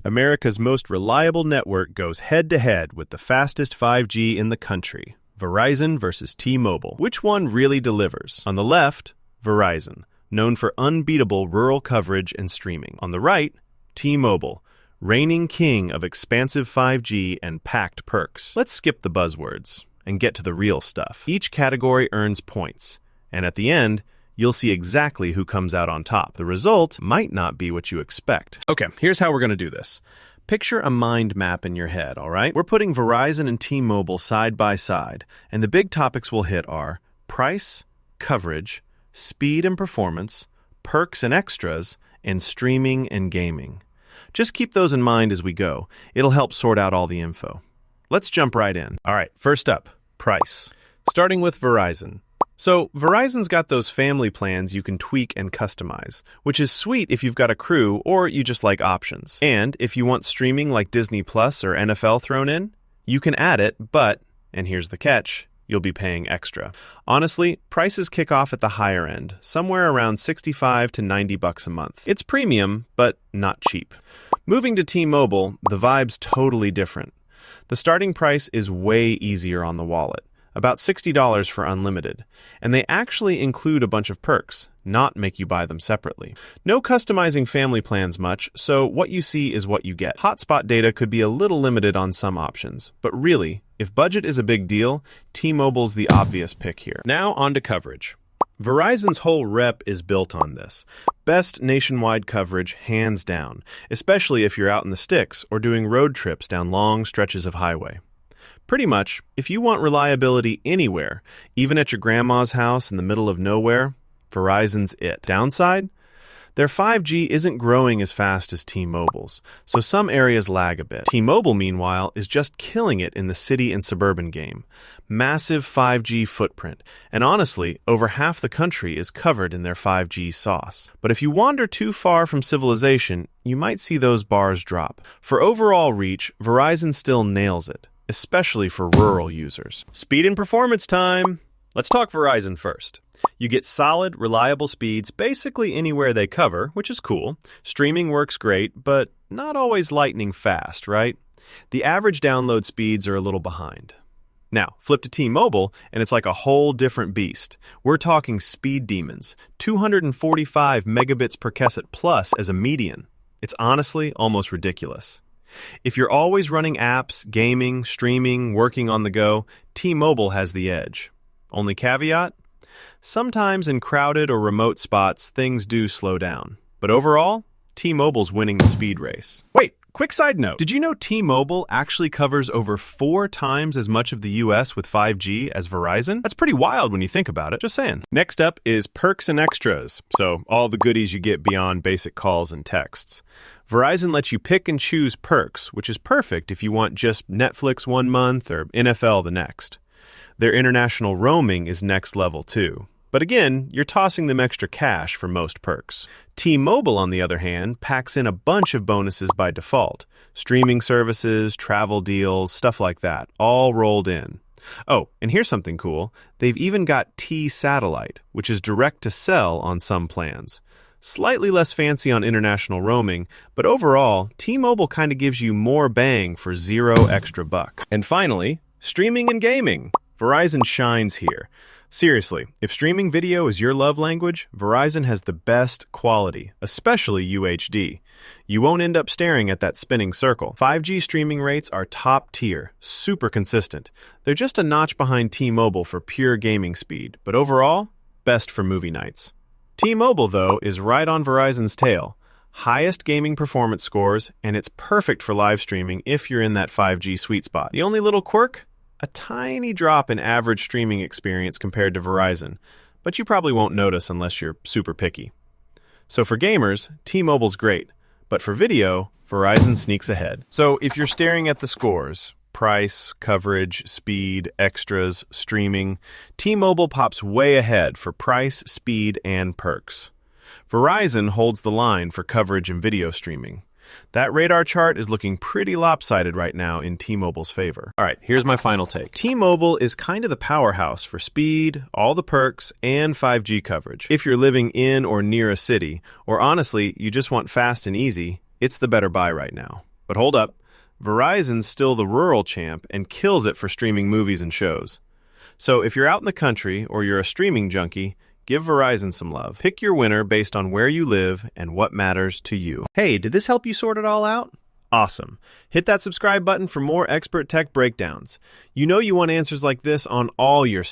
America's most reliable network goes head-to-head with the fastest 5G in the country. Verizon versus T-Mobile. Which one really delivers? On the left, Verizon, known for unbeatable rural coverage and streaming. On the right, T-Mobile, reigning king of expansive 5G and packed perks. Let's skip the buzzwords and get to the real stuff. Each category earns points, and at the end, you'll see exactly who comes out on top. The result might not be what you expect. Okay, here's how we're going to do this. Picture a mind map in your head, all right? We're putting Verizon and T-Mobile side by side, and the big topics we'll hit are price, coverage, speed and performance, perks and extras, and streaming and gaming. Just keep those in mind as we go. It'll help sort out all the info. Let's jump right in. All right, first up, price. Starting with Verizon. So, Verizon's got those family plans you can tweak and customize, which is sweet if you've got a crew or you just like options. And if you want streaming like Disney Plus or NFL thrown in, you can add it, but, and here's the catch, you'll be paying extra. Honestly, prices kick off at the higher end, somewhere around $65 to $90 a month. It's premium, but not cheap. Moving to T-Mobile, the vibe's totally different. The starting price is way easier on the wallet. About $60 for unlimited, and they actually include a bunch of perks, not make you buy them separately. No customizing family plans much, so what you see is what you get. Hotspot data could be a little limited on some options, but really, if budget is a big deal, T-Mobile's the obvious pick here. Now on to coverage. Verizon's whole rep is built on this. Best nationwide coverage, hands down, especially if you're out in the sticks or doing road trips down long stretches of highway. Pretty much, if you want reliability anywhere, even at your grandma's house in the middle of nowhere, Verizon's it. Downside? Their 5G isn't growing as fast as T-Mobile's, so some areas lag a bit. T-Mobile, meanwhile, is just killing it in the city and suburban game. Massive 5G footprint, and honestly, over half the country is covered in their 5G sauce. But if you wander too far from civilization, you might see those bars drop. For overall reach, Verizon still nails it, especially for rural users. Speed and performance time! Let's talk Verizon first. You get solid, reliable speeds basically anywhere they cover, which is cool. Streaming works great, but not always lightning fast, right? The average download speeds are a little behind. Now, flip to T-Mobile, and it's like a whole different beast. We're talking speed demons, 245 megabits per second plus as a median. It's honestly almost ridiculous. If you're always running apps, gaming, streaming, working on the go, T-Mobile has the edge. Only caveat? Sometimes in crowded or remote spots, things do slow down. But overall, T-Mobile's winning the speed race. Wait, quick side note. Did you know T-Mobile actually covers over 4 times as much of the US with 5G as Verizon? That's pretty wild when you think about it, just saying. Next up is perks and extras, so all the goodies you get beyond basic calls and texts. Verizon lets you pick and choose perks, which is perfect if you want just Netflix one month or NFL the next. Their international roaming is next level too. But again, you're tossing them extra cash for most perks. T-Mobile, on the other hand, packs in a bunch of bonuses by default. Streaming services, travel deals, stuff like that, all rolled in. Oh, and here's something cool. They've even got T-Satellite, which is direct to sell on some plans. Slightly less fancy on international roaming, but overall, T-Mobile kind of gives you more bang for $0 extra buck. And finally, streaming and gaming. Verizon shines here. Seriously, if streaming video is your love language, Verizon has the best quality, especially UHD. You won't end up staring at that spinning circle. 5G streaming rates are top tier, super consistent. They're just a notch behind T-Mobile for pure gaming speed, but overall, best for movie nights. T-Mobile, though, is right on Verizon's tail. Highest gaming performance scores, and it's perfect for live streaming if you're in that 5G sweet spot. The only little quirk? A tiny drop in average streaming experience compared to Verizon, but you probably won't notice unless you're super picky. So for gamers, T-Mobile's great, but for video, Verizon sneaks ahead. So if you're staring at the scores, price, coverage, speed, extras, streaming, T-Mobile pops way ahead for price, speed, and perks. Verizon holds the line for coverage and video streaming. That radar chart is looking pretty lopsided right now in T-Mobile's favor. All right, here's my final take. T-Mobile is kind of the powerhouse for speed, all the perks, and 5G coverage. If you're living in or near a city, or honestly, you just want fast and easy, it's the better buy right now. But hold up, Verizon's still the rural champ and kills it for streaming movies and shows. So if you're out in the country or you're a streaming junkie, give Verizon some love. Pick your winner based on where you live and what matters to you. Hey, did this help you sort it all out? Awesome. Hit that subscribe button for more expert tech breakdowns. You know you want answers like this on all your